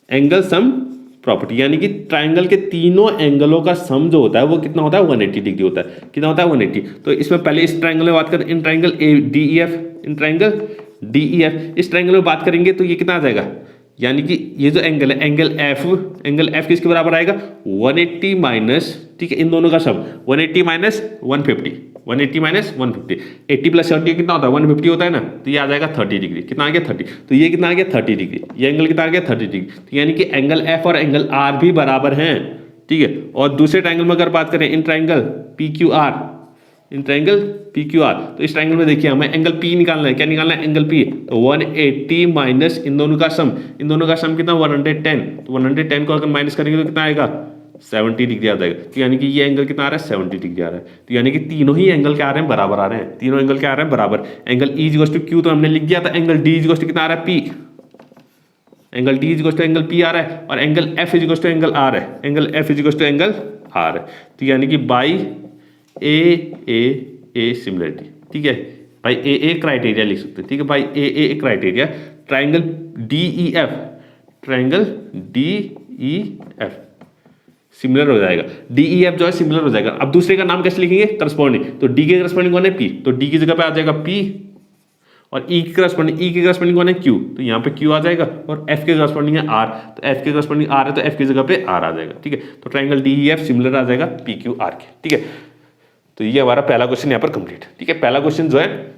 एंगल सम प्रॉपर्टी, यानी कि ट्राइंगल के तीनों एंगलों का सम जो होता है वो कितना होता है, 180 डिग्री होता है, कितना होता है 180। तो इसमें पहले इस ट्राइंगल में बात करें, इन ट्राइंगल DEF, इस ट्राइंगल में बात करेंगे तो ये कितना आ जाएगा, यानी कि ये जो एंगल है, एंगल F किसके बराबर आएगा, 180 माइनस, ठीक है, इन दोनों का सम 180 माइनस 150, 80 प्लस 70 कितना होता है, 150 होता है ना, तो ये आ जाएगा 30 डिग्री, कितना आ गया 30, तो ये कितना आ गया 30 डिग्री, ये एंगल कितना आ गया 30 डिग्री, तो यानी कि एंगल F और एंगल R भी बराबर हैं, ठीक है। और दूसरे ट्राइंगल में अगर बात करें, इन ट्राइंगल PQR, तो इस ट्राइंगल में देखिए हमें एंगल P निकालना है, क्या निकालना है, एंगल P, तो 180 माइनस इन दोनों का सम कितना 110, तो 110 को अगर माइनस करेंगे तो कितना आएगा 70 डिग्री आ जाएगा। तो यानी कि ये एंगल कितना आ रहा है 70 डिग्री आ रहा है। तो यानी कि तीनों ही एंगल क्या आ रहे हैं बराबर आ रहे हैं, तीनों एंगल क्या आ रहे हैं बराबर। Angle E is to Q तो हमने लिख दिया था, एंगल डी इज टू कितना आ रहा है P, angle D is to angle P आ रहा है, और angle F is to angle R है, angle F is to angle R है। तो यानी कि बाई ए सिमिलरिटी, ठीक है, बाई ए क्राइटेरिया लिख सकते हैं, ठीक है, by A criteria triangle D E F, triangle D E F similar हो जाएगा, डी ई एफ जो है सिमिलर हो जाएगा। अब दूसरे का नाम कैसे लिखेंगे करस्पॉन्डिंग, तो डी के करस्पॉन्डिंग कौन है पी, तो डी की जगह पे आ जाएगा पी, और ई के करस्पॉन्डिंग कौन है क्यू, तो यहाँ पे क्यू आ जाएगा, और एफ के करस्पॉन्डिंग है आर, तो एफ के करस्पॉन्डिंग आर है तो एफ की जगह पे आर आ जाएगा, ठीक है। तो triangle D E F similar आ जाएगा पी क्यू आर के, ठीक है। तो ये हमारा पहला क्वेश्चन यहाँ पर कंप्लीट, ठीक है। पहला क्वेश्चन जो है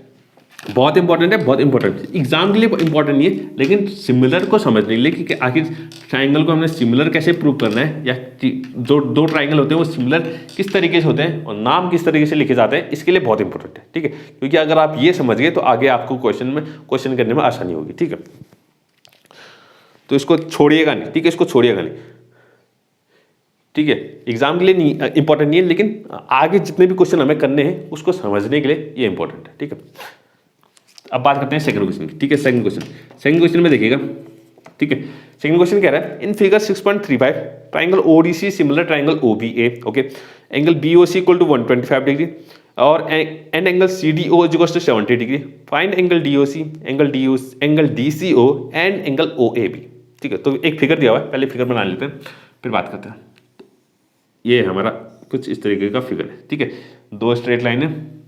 बहुत इंपॉर्टेंट है, बहुत इंपॉर्टेंट, एग्जाम के लिए इंपॉर्टेंट नहीं है, लेकिन सिमिलर को समझने के लिए कि आखिर ट्राइंगल को हमने सिमिलर कैसे प्रूव करना है, या जो दो ट्राइंगल होते हैं वो सिमिलर किस तरीके से होते हैं और नाम किस तरीके से लिखे जाते हैं, इसके लिए बहुत इंपॉर्टेंट है, ठीक है। क्योंकि अगर आप ये समझ गए तो आगे आपको क्वेश्चन करने में आसानी होगी, ठीक है। तो इसको छोड़िएगा नहीं, ठीक है, इसको छोड़िएगा नहीं, ठीक है। एग्जाम के लिए नहीं इंपॉर्टेंट नहीं है, लेकिन आगे जितने भी क्वेश्चन हमें करने हैं उसको समझने के लिए ये इंपॉर्टेंट है, ठीक है। अब बात करते हैं सेकंड क्वेश्चन की, ठीक है। सेकंड क्वेश्चन में देखिएगा, ठीक है। सेकंड क्वेश्चन कह रहा है in figure 6.35 triangle ODC similar triangle OBA, okay, angle BOC equal to 125 degree और and angle CDO is equal to 70 degree, find angle DOC, angle DCO and angle OAB, ठीक है। तो एक फिगर दिया हुआ है, पहले फिगर बना लेते हैं फिर बात करते हैं। ये हमारा कुछ इस तरीके का फिगर है, ठीक है। दो स्ट्रेट लाइन है,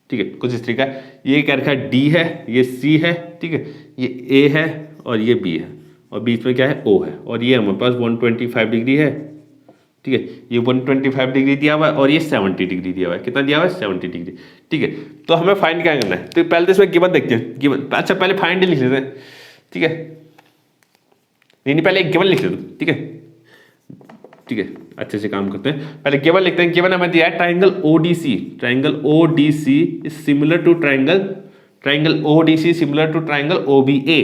ठीक है, कुछ इस तरीका है। ये क्या रखा है डी है, ये सी है, ठीक है, ये ए है और ये बी है, और बीच में क्या है ओ है, और ये हमारे पास 125 डिग्री है, ठीक है। ये 125 डिग्री दिया हुआ है और ये 70 डिग्री दिया हुआ है। कितना दिया हुआ है 70 डिग्री, ठीक है। तो हमें फाइंड क्या करना है, तो पहले तो इसमें गिवन देखते हैं, गिवन, अच्छा पहले फाइंड लिख लेते हैं, ठीक है। नहीं पहले एक गिवन लिख लेते हैं, ठीक है, ठीक है, अच्छे से काम करते हैं। पहले गिवन लिखते हैं, गिवन हमें दिया है triangle ODC is similar to triangle ODC similar to triangle OBA,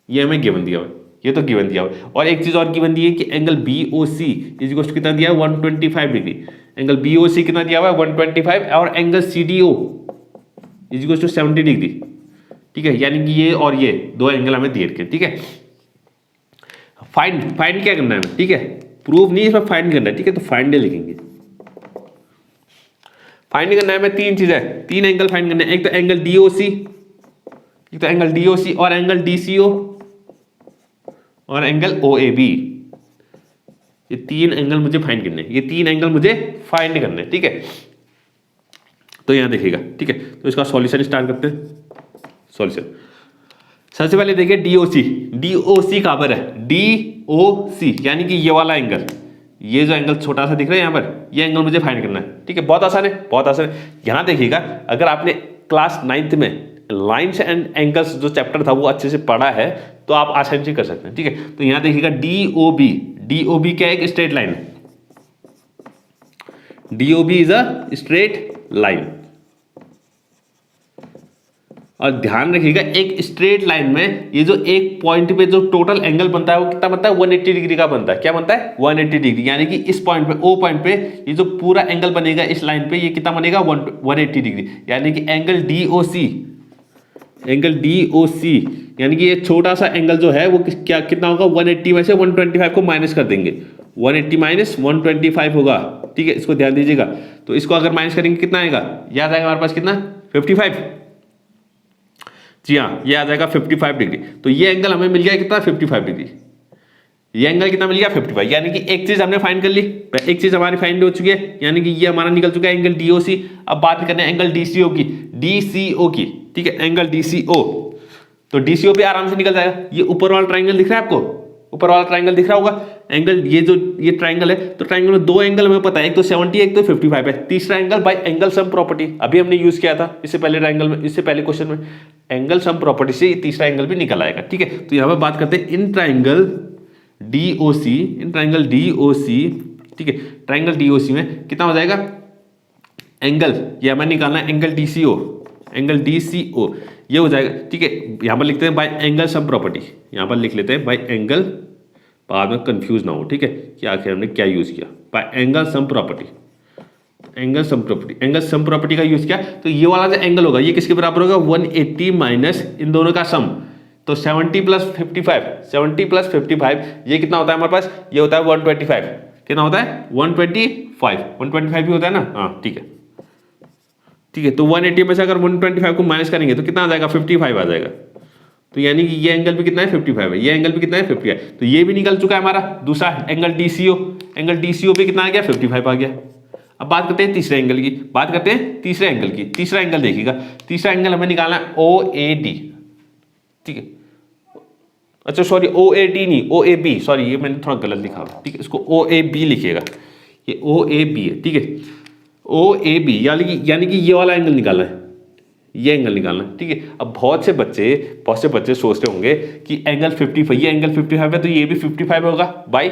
ये हमें गिवन दिया हुआ है, ये तो गिवन दिया हुआ है। और एक चीज और गिवन दी है कि angle BOC is equal to कितना दिया है 125 डिग्री, एंगल बीओसी कितना दिया हुआ है 125, और angle CDO is equal to 70 degree, ठीक है। यानी कि ये और ये दो एंगल हमें दिए रखे, ठीक है। फाइंड क्या करना है, ठीक है, प्रूफ नहीं इसमें फाइंड करना है, ठीक है। तो फाइंड लिखेंगे, फाइंड करना है हमें तीन चीजें, तीन एंगल फाइंड करना है। एक तो एंगल डीओसी और एंगल डीसीओ और एंगल ओएबी, ये तीन एंगल मुझे फाइंड करने हैं, ये तीन एंगल मुझे फाइंड करने हैं, ठीक है। तो यहां देखिएगा, ठीक है। तो इसका सॉल्यूशन स्टार्ट करते हैं। सॉल्यूशन सबसे पहले देखिए डीओसी कहां पर है, डीओसी यानी कि ये वाला एंगल, ये जो एंगल छोटा सा दिख रहा है यहाँ पर, ये एंगल मुझे फाइंड करना है, ठीक है। बहुत आसान है, बहुत आसान है। यहाँ देखिएगा, अगर आपने क्लास 9th में लाइन्स एंड एंगल्स जो चैप्टर था वो अच्छे से पढ़ा है तो आप आसानी से कर सकते हैं, ठीक है। तो यहाँ देखिएगा डीओबी क्या है, एक स्ट्रेट लाइन है, DOB is a straight line. और ध्यान रखिएगा एक स्ट्रेट लाइन में ये जो एक पॉइंट पे जो टोटल एंगल बनता है वो कितना बनता है 180 डिग्री का बनता है। क्या बनता है 180 डिग्री, यानी कि इस पॉइंट पे ओ पॉइंट पे ये जो पूरा एंगल बनेगा इस लाइन पे ये कितना बनेगा 180 डिग्री, यानी कि एंगल डीओसी यानी कि ये छोटा सा एंगल जो है वो क्या कितना होगा 180 में से 125 को माइनस कर देंगे, 180 माइनस 125 होगा, ठीक है। इसको ध्यान दीजिएगा। तो इसको अगर माइनस करेंगे कितना आएगा, याद आएगा हमारे पास कितना 55, जी हाँ ये आ जाएगा 55 डिग्री। तो ये एंगल हमें मिल गया कितना 55 डिग्री, ये एंगल कितना मिल गया 55, यानी कि एक चीज हमने फाइंड कर ली, एक चीज हमारी फाइंड हो चुकी है, यानी कि ये हमारा निकल चुका है एंगल डीओसी। अब बात करते हैं एंगल डीसीओ की, ठीक है, एंगल डीसीओ। तो डीसीओ पे आराम से निकल जाएगा। ये ऊपर वाला ट्राइंगल दिख रहा है आपको, ऊपर वाला ट्राइंगल दिख रहा होगा एंगल, ये ट्राइंगल है, तो ट्राइंगल में दो एंगल हमें पता है, एक तो 70 एक तो 55 है। तीसरा angle by angle sum property अभी हमने यूज किया था इससे पहले ट्राइंगल में, इससे पहले क्वेश्चन में एंगल सम प्रॉपर्टी से तीसरा एंगल भी निकल आएगा, ठीक है। तो यहाँ पर बात करते हैं इन ट्राइंगल डीओसी, ठीक है, ट्राइंगल डीओसी में कितना हो जाएगा एंगल, ये हमें निकालना है एंगल डीसीओ, ये हो जाएगा, ठीक है। यहाँ पर लिखते हैं बाय एंगल सम प्रॉपर्टी, यहाँ पर लिख लेते हैं बाय एंगल, बाद में कंफ्यूज ना हो, ठीक है, कि आखिर हमने क्या यूज़ किया। Bye angle sum property, angle sum property, angle sum property का यूज़ किया, तो ये वाला जो एंगल होगा ये किसके बराबर होगा, 180 माइनस इन दोनों का सम, तो 70 प्लस 55, 70 प्लस 55 ये कितना होता है हमारे पास, ये होता है 125, कितना होता है 125 भी होता है ना, हाँ ठीक है, ठीक है। तो 180 में से अगर 125 को माइनस करेंगे तो कितना आ जाएगा, 55 आ जाएगा। तो यानी कि ये एंगल भी कितना है, 55 है, ये एंगल भी कितना है, 50 है। तो ये भी निकल चुका है हमारा दूसरा एंगल DCO, एंगल DCO भी कितना आ गया, 55 आ गया। अब बात करते हैं तीसरे एंगल की, बात करते हैं तीसरे एंगल की। तीसरा एंगल देखिएगा, तीसरा एंगल हमें निकालना है OAD, ठीक है, अच्छा सॉरी OAD नहीं, OAB, सॉरी ये मैंने थोड़ा गलत लिखा, ठीक है, इसको OAB लिखिएगा, ये OAB है, ठीक है, OAB यानी कि ये वाला एंगल निकालना है, ये एंगल निकालना है, ठीक है। अब बहुत से बच्चे सोचते होंगे कि एंगल 55, ये एंगल 55 है तो ये भी 55 होगा बाय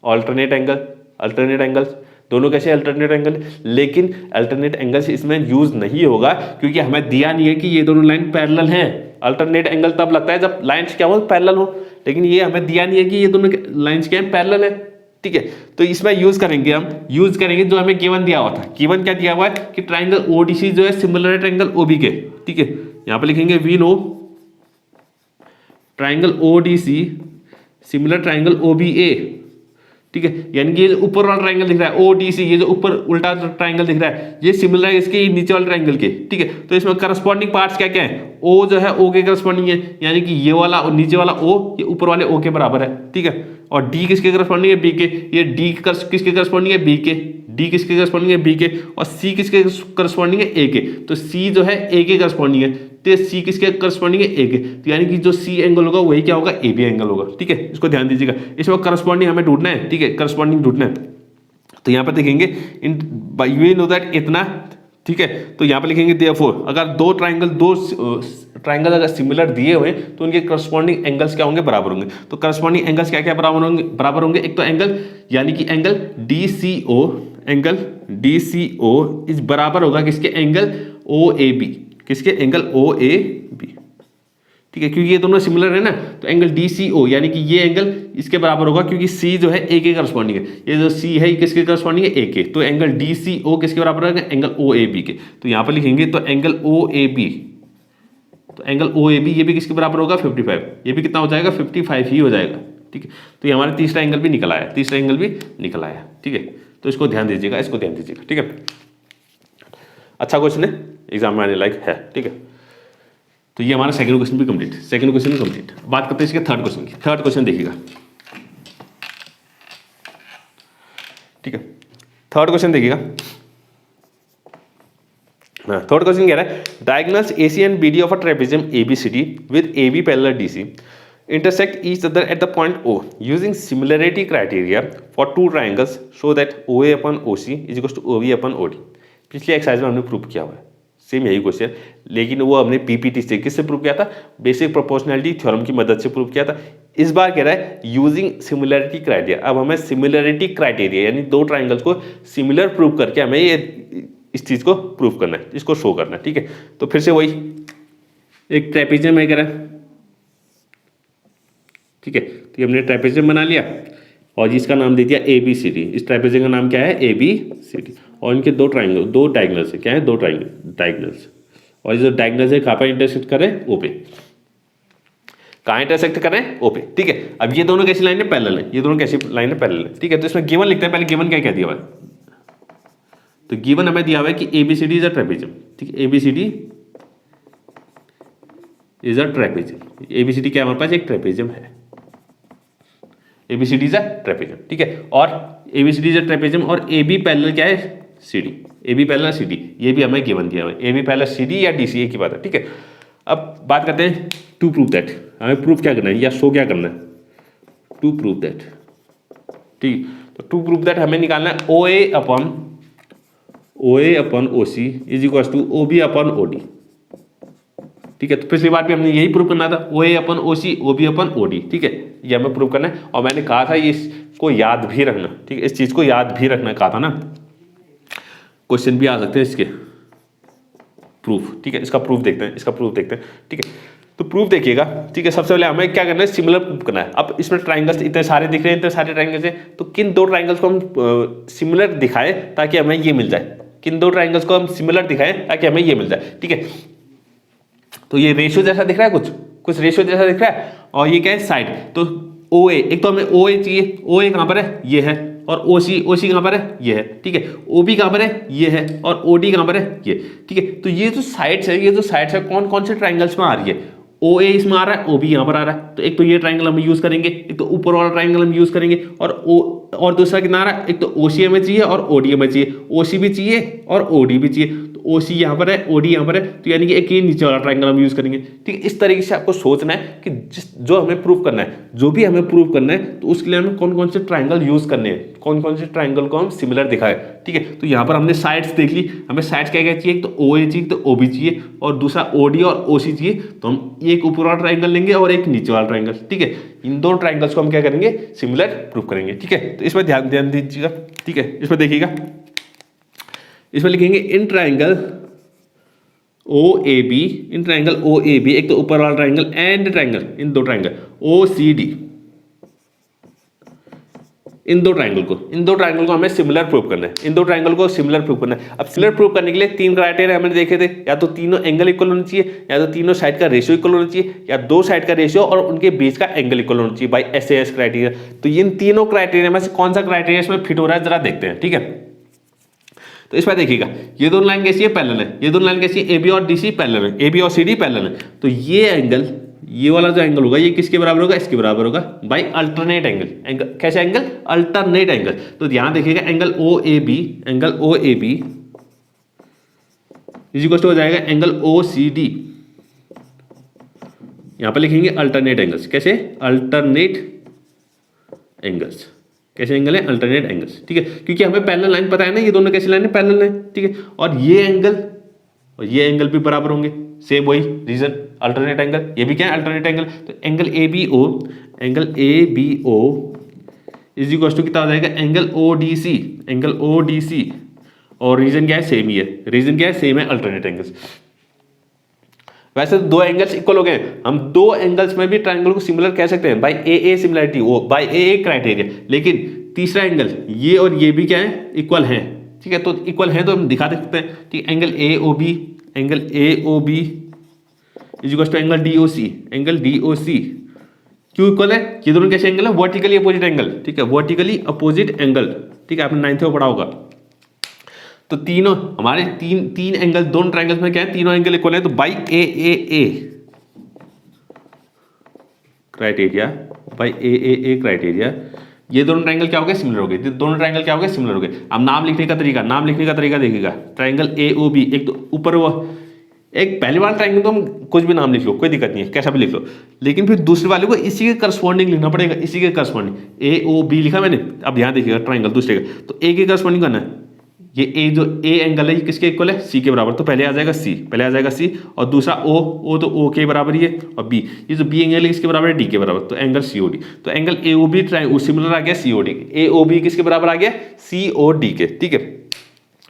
अल्टरनेट एंगल्स, दोनों कैसे अल्टरनेट एंगल, लेकिन अल्टरनेट एंगल्स इसमें यूज नहीं होगा क्योंकि हमें दिया नहीं है कि ये दोनों लाइन पैरेलल हैं। अल्टरनेट एंगल तब लगता है जब लाइंस क्या हो, पैरेलल हो, लेकिन ये हमें दिया नहीं है कि ये दोनों लाइंस क्या है, पैरेलल है, ठीक है। तो इसमें यूज करेंगे जो हमें गिवन दिया हुआ था। गिवन क्या दिया हुआ है कि ट्राइंगल ODC जो है सिमिलर ट्राइंगल OB के, ठीक है, यहां पे लिखेंगे we know triangle ODC similar triangle OBA, ठीक है, यानी कि ये जो ऊपर वाला ट्राइंगल दिख रहा है ODC, ये जो ऊपर उल्टा ट्राइंगल दिख रहा है ये सिमिलर है इसके नीचे वाले ट्राइंगल के, ठीक है। तो इसमें करस्पॉन्डिंग पार्ट्स क्या क्या है, O जो है O के करस्पॉन्डिंग है, यानी कि ये वाला और नीचे वाला O ये ऊपर वाले O के बराबर है, ठीक है। और D किसके करस्पॉन्डिंग है, B के, ये D किसके करस्पॉन्डिंग है, B के, D किसके करस्पॉन्डिंग है, B के, और C किसके करस्पॉन्डिंग है, A के। तो C जो है A के करस्पॉन्डिंग है, तो C किसके करस्पॉन्डिंग है, A के, तो यानी कि जो C एंगल होगा वही क्या होगा, AB एंगल होगा, ठीक है। इसको ध्यान दीजिएगा, इसमें करस्पॉन्डिंग हमें ढूंढना है, ठीक है, करस्पॉन्डिंग ढूंढना है। तो यहाँ पर देखेंगे इन वी नो दैट इतना, ठीक है। तो यहाँ पर लिखेंगे देयरफॉर अगर दो ट्राइंगल अगर सिमिलर दिए हुए तो उनके करस्पॉन्डिंग एंगल्स क्या होंगे, बराबर होंगे। तो करस्पॉन्डिंग एंगल्स क्या क्या बराबर होंगे, एक तो एंगल यानी कि एंगल DCO इस बराबर होगा किसके, एंगल OAB, किसके, एंगल OAB, ठीक है, क्योंकि ये दोनों सिमिलर है ना। तो एंगल DCO यानी कि ये एंगल इसके बराबर होगा क्योंकि C जो है A के करस्पॉन्डिंग है, ये जो C है ये किसके करस्पॉन्डिंग है, A के। तो एंगल DCO किसके बराबर होगा, एंगल OAB के। तो यहाँ पर लिखेंगे तो एंगल OAB ये भी किसके बराबर होगा, 55, ये भी कितना हो जाएगा, 55 ही हो जाएगा, ठीक है। तो ये हमारा तीसरा एंगल भी निकल आया, ठीक है। तो इसको ध्यान दीजिएगा, ठीक है। अच्छा क्वेश्चन है, एग्जाम में आने लायक है, ठीक है। तो ये हमारा सेकंड क्वेश्चन भी कंप्लीट। बात करते हैं इसके थर्ड क्वेश्चन की। थर्ड क्वेश्चन देखिएगा, ठीक है, थर्ड क्वेश्चन देखिएगा। थर्ड क्वेश्चन कह रहा है diagonals AC and BD of a trapezium ABCD with AB parallel DC intersect each other at the point O using similarity criteria for two triangles show that OA upon OC is equals to OB upon OD। पिछली exercise में हमने prove किया हुआ है, same यही question, लेकिन वो हमने PPT से किससे प्रूव किया था, बेसिक प्रोपोर्शनैलिटी थ्योरम की मदद से प्रूव किया था। इस बार कह रहा है यूजिंग सिमिलरिटी क्राइटेरिया। अब हमें सिमिलरिटी क्राइटेरिया यानी दो ट्राइंगल्स को सिमिलर प्रूव करके हमें ये इस चीज को प्रूव करना है, इसको शो करना है, ठीक है। तो फिर से वही एक ट्रेपेजियम है कह रहा है, ठीक है। तो हमने ट्रेपेजियम बना लिया और इसका नाम दे दिया ABCD। इस ट्रेपेजियम का नाम क्या है, ABCD, और इनके दो डायगोनल्स है, क्या है, दो डायगोनल्स, और ये जो डायगोनल्स है कहाँ पर इंटरसेक्ट करें, O पे, कहाँ इंटरसेक्ट करें, O पे, ठीक है। अब ये दोनों कैसी लाइन है, पैरेलल है, ये दोनों कैसी लाइन है, पैरेलल है, ठीक है। तो इसमें गिवन लिखते हैं, पहले गिवन क्या दिया हुआ है। तो गिवन हमें दिया हुआ है कि ABCD इज अ ट्रेपेजियम, ठीक है, ABCD is a trapezium. ABCD क्या हमारे पास एक ट्रेपेजियम है, ABCD इज अ ट्रेपेजियम, ठीक है। और ABCD इज अ ट्रेपेजियम और AB पैरेलल क्या है, CD, AB पैरेलल CD, ये भी हमें गिवन दिया हुआ है, AB पैरेलल CD या DC एक ही बात है, ठीक है। अब बात करते हैं टू प्रूव दैट, हमें प्रूफ क्या करना है या शो क्या करना है, टू प्रूव दैट, ठीक। तो टू प्रूव दैट हमें निकालना है OA upon OC is equal to OB upon OD, ठीक है। तो पिछली बार भी हमने यही प्रूव करना था, OA upon OC OB upon OD, ठीक है, ये हमें प्रूव करना है। और मैंने कहा था इसको याद भी रखना, ठीक है, इस चीज को याद भी रखना कहा था ना, क्वेश्चन भी आ सकते हैं इसके, प्रूफ, ठीक है। इसका प्रूफ देखते हैं, इसका प्रूफ देखते हैं, ठीक है। तो प्रूफ देखिएगा, ठीक है। सबसे पहले हमें क्या करना है, सिमिलर प्रूफ करना है। अब इसमें ट्राइंगल्स इतने सारे दिख रहे हैं, इतने सारे ट्राइंगल्स हैं, तो किन दो ट्राइंगल्स को हम सिमिलर दिखाएं ताकि हमें ये मिल जाए, किन दो ट्राइंगल्स को हम सिमिलर दिखाएं ताकि हमें ये मिल जाए, ठीक है। तो ये रेशियो जैसा दिख रहा है, कुछ रेशियो जैसा दिख रहा है, और ये क्या है, साइड। तो ओ ए, एक तो हमें ओ ए चाहिए, ओ ए कहाँ पर है, ये है, और ओ सी कहाँ पर है, ये है, ठीक है। ओ बी कहाँ पर है, ये है, और ओ डी कहाँ पर है, ये, ठीक है। तो ये जो साइड्स है, ये जो साइड्स है कौन कौन से ट्राइंगल्स में आ रही है, ओ ए इसमें आ रहा है, ओ बी यहाँ पर आ रहा है। तो एक तो ये ट्राइंगल हम यूज करेंगे, एक तो ऊपर वाला ट्राइंगल हम यूज करेंगे, और दूसरा कितना आ रहा है, एक तो ओ सी हमें चाहिए और ओ डी हमें चाहिए, ओ सी भी चाहिए और ओ डी भी चाहिए। तो ओ सी यहाँ पर है, ओ डी यहाँ पर है, तो यानी कि एक ये नीचे वाला ट्राइंगल हम यूज करेंगे, ठीक है। इस तरीके से आपको सोचना है कि जो हमें प्रूव करना है, जो भी हमें प्रूव करना है, तो उसके लिए हमें कौन कौन से ट्राइंगल यूज करने हैं, कौन कौन से ट्राइंगल को हम सिमिलर दिखाए, ठीक है। तो यहाँ पर हमने साइड्स देख ली, हमें साइड्स क्या क्या चाहिए, एक तो ओ ए चाहिए, तो ओ बी चाहिए, और दूसरा ओ डी और ओ सी चाहिए। तो हम एक ऊपर वाला ट्राइंगल लेंगे और एक नीचे वाला ट्राइंगल, ठीक है। इन दोनों ट्राइंगल्स को हम क्या करेंगे, सिमिलर प्रूव करेंगे, ठीक है। तो इसमें ध्यान दीजिएगा, ठीक है। इसमें देखिएगा, इसमें लिखेंगे in triangle O A B, in triangle O A B, एक तो ऊपर वाला ट्राइंगल, एंड ट्राइंगल, इन दो ट्राइंगल ओ सी डी, इन दो ट्राइंगल को हमें सिमिलर प्रूव करना है, इन दो ट्राइंगल को सिमिलर प्रूव करना है। अब सिमिलर प्रूव करने के लिए तीन क्राइटेरिया हमने देखे थे, या तो तीनों एंगल इक्वल होना चाहिए, या तो तीनों साइड का रेशियो इक्वल होना चाहिए, या दो साइड का रेशियो और उनके बीच का एंगल इक्वल होना चाहिए, बाई SAS क्राइटेरिया। तो इन तीनों क्राइटेरिया में से कौन सा क्राइटेरिया इसमें फिट हो रहा है जरा देखते हैं, ठीक है। तो इसमें देखिएगा, ये दोनों लाइन कैसी है, पैरेलल है, ये दोनों लाइन कैसी है, AB और DC पैरेलल है, AB और CD पैरेलल है। तो ये एंगल, ये वाला जो एंगल होगा, ये किसके बराबर होगा, इसके बराबर होगा, बाय अल्टरनेट एंगल। कैसे एंगल, अल्टरनेट एंगल। तो ध्यान देखिएगा, angle OAB, angle OAB is equal to हो जाएगा एंगल OCD। यहां पर लिखेंगे अल्टरनेट एंगल्स, कैसे, अल्टरनेट एंगल्स, कैसे एंगल है, अल्टरनेट एंगल्स, ठीक है। क्योंकि हमें पैरेलल लाइन पता है ना, ये दोनों कैसी लाइन है, पैरेलल है, ठीक है। और ये एंगल और ये एंगल भी बराबर होंगे, सेम वही रीजन, अल्टरनेट एंगल, ये भी क्या है, अल्टरनेट एंगल। तो angle ABO, angle ABO is equal to कितना हो जाएगा, एंगल ODC, एंगल ODC, और रीजन क्या है, सेम ही है, रीजन क्या है, सेम है, अल्टरनेट एंगल्स। वैसे दो एंगल्स इक्वल हो गए, हम दो एंगल्स में भी ट्राइंगल को सिमिलर कह सकते हैं बाय AA सिमिलरिटी, वो बाय AA क्राइटेरिया। लेकिन तीसरा एंगल ये और ये भी क्या है, इक्वल हैं, ठीक है। तो इक्वल हैं तो हम दिखा सकते हैं, ठीक। Angle AOB, angle AOB is equal to angle DOC, angle DOC क्यों इक्वल है, ये दोनों कैसे एंगल है, वर्टिकली अपोजिट एंगल, ठीक है, वर्टिकली अपोजिट एंगल, ठीक है, आपने 9th में पढ़ा होगा। तो तीनों हमारे तीन एंगल, दोनों ट्राइंगल्स में क्या है, तीनों एंगल इक्वल है। तो by AAA criteria, by AAA criteria, ये दोनों ट्राइंगल क्या हो गए, सिमिलर हो गए, दोनों ट्राइंगल क्या हो गए, सिमिलर हो गए। अब नाम लिखने का तरीका देखिएगा, ट्राइंगल AOB, एक तो ऊपर हुआ, एक पहले वाला ट्राइंगल तो हम कुछ भी नाम लिख लो, कोई दिक्कत नहीं है, कैसा भी लिख लो, लेकिन फिर दूसरे वाले को इसी के करस्पॉन्डिंग लिखना पड़ेगा, इसी के करस्पॉन्डिंग। AOB लिखा मैंने, अब ध्यान देखिएगा, ट्राइंगल दूसरे का, तो A के करस्पॉन्डिंग करना है, ये A जो A एंगल है ये किसके इक्वल है, C के बराबर। तो पहले आ जाएगा C, और दूसरा O तो O के बराबर ही है, और B, ये जो B एंगल है किसके बराबर है, D के बराबर, तो एंगल COD। तो एंगल AOB ट्राइंगल सिमिलर आ गया COD, AOB किसके बराबर आ गया, COD के, ठीक है।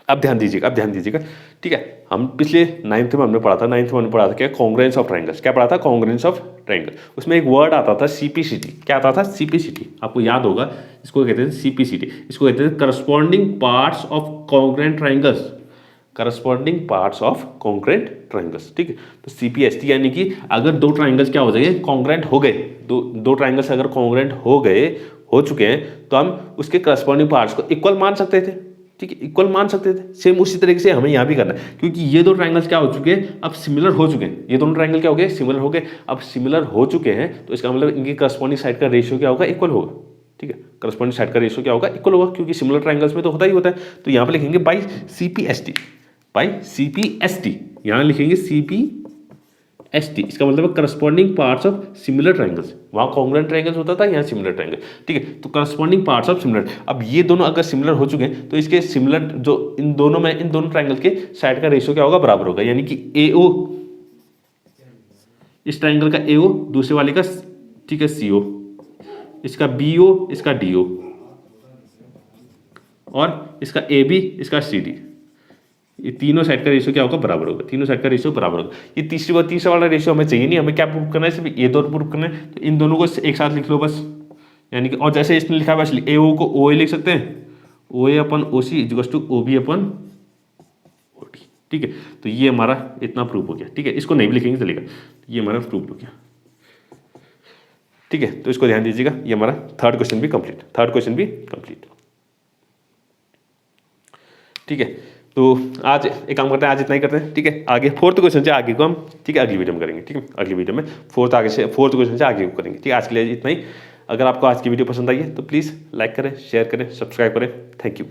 अब ध्यान दीजिएगा, ठीक है। हम पिछले 9th में हमने पढ़ा था, क्या, कॉन्ग्रुएंस ऑफ ट्राइंगल्स, क्या पढ़ा था, कॉन्ग्रुएंस ऑफ ट्राइंगल। उसमें एक वर्ड आता था CPCT, क्या आता था, CPCT, आपको याद होगा, इसको कहते हैं CPCT, इसको कहते हैं corresponding parts of congruent triangles, corresponding parts of congruent triangles, ठीक है। तो CPST यानी कि अगर दो ट्राइंगल्स क्या हो जाएंगे, कॉन्ग्रुएंट हो गए, दो ट्राइंगल्स अगर कॉन्ग्रुएंट हो चुके हैं, तो हम उसके करस्पॉन्डिंग पार्ट्स को इक्वल मान सकते थे, ठीक है, इक्वल मान सकते थे। सेम उसी तरीके से हमें यहाँ भी करना है, क्योंकि ये दो ट्राइंगल्स क्या हो चुके हैं, अब सिमिलर हो चुके हैं, ये दोनों ट्राइंगल क्या हो गए, सिमिलर हो गए। अब सिमिलर हो चुके हैं तो इसका मतलब इनकी करस्पॉन्डिंग साइड का रेशियो क्या होगा, इक्वल होगा, ठीक है। करस्पॉन्डिंग साइड का रेशियो क्या होगा, इक्वल होगा, क्योंकि सिमिलर ट्राइंगल्स में तो होता ही होता है। तो यहाँ पे लिखेंगे बाई CPST, यहाँ लिखेंगे CPST, इसका मतलब corresponding parts of similar triangles. वहाँ कॉन्ग्रुएंट ट्राइंगल्स होता था, यहाँ सिमिलर ट्राइंगल, ठीक है। तो करस्पॉन्डिंग पार्ट्स ऑफ सिमिलर, अब ये दोनों अगर सिमिलर हो चुके हैं तो इसके सिमिलर जो इन दोनों ट्राइंगल के साइड का रेशियो क्या होगा, बराबर होगा। यानी कि AO, इस ट्राइंगल का AO, दूसरे वाले का, ठीक है, CO, इसका BO, इसका DO, और इसका AB, इसका CD, ये तीनों साइड का रेशियो क्या होगा, बराबर होगा, तीनों साइड का रेशियो बराबर होगा। ये तीसरा वाला रेशियो हमें चाहिए नहीं, हमें क्या प्रूव करना है, सिर्फ ये दो प्रूव करना है, तो इन दोनों को एक साथ लिख लो बस, यानी कि और जैसे इसने लिखा है बस ए ओ को ओ ए लिख सकते हैं, ओ ए अपन ओ सी इक्वल्स टू ओ बी अपन ओ डी, ठीक है। तो ये हमारा इतना प्रूफ हो गया, ठीक है, इसको नहीं भी लिखेंगे चलेगा, ये हमारा प्रूफ हो गया, ठीक है। तो इसको ध्यान दीजिएगा, ये हमारा थर्ड क्वेश्चन भी कंप्लीट, ठीक है। तो आज एक काम करते हैं, आज इतना ही करते हैं, ठीक है। आगे फोर्थ क्वेश्चन से आगे को हम, ठीक है, अगली वीडियो में करेंगे, ठीक है, अगली वीडियो में फोर्थ क्वेश्चन से आगे को करेंगे, ठीक है। आज के लिए इतना ही। अगर आपको आज की वीडियो पसंद आई है तो प्लीज़ लाइक करें, शेयर करें, सब्सक्राइब करें। Thank you.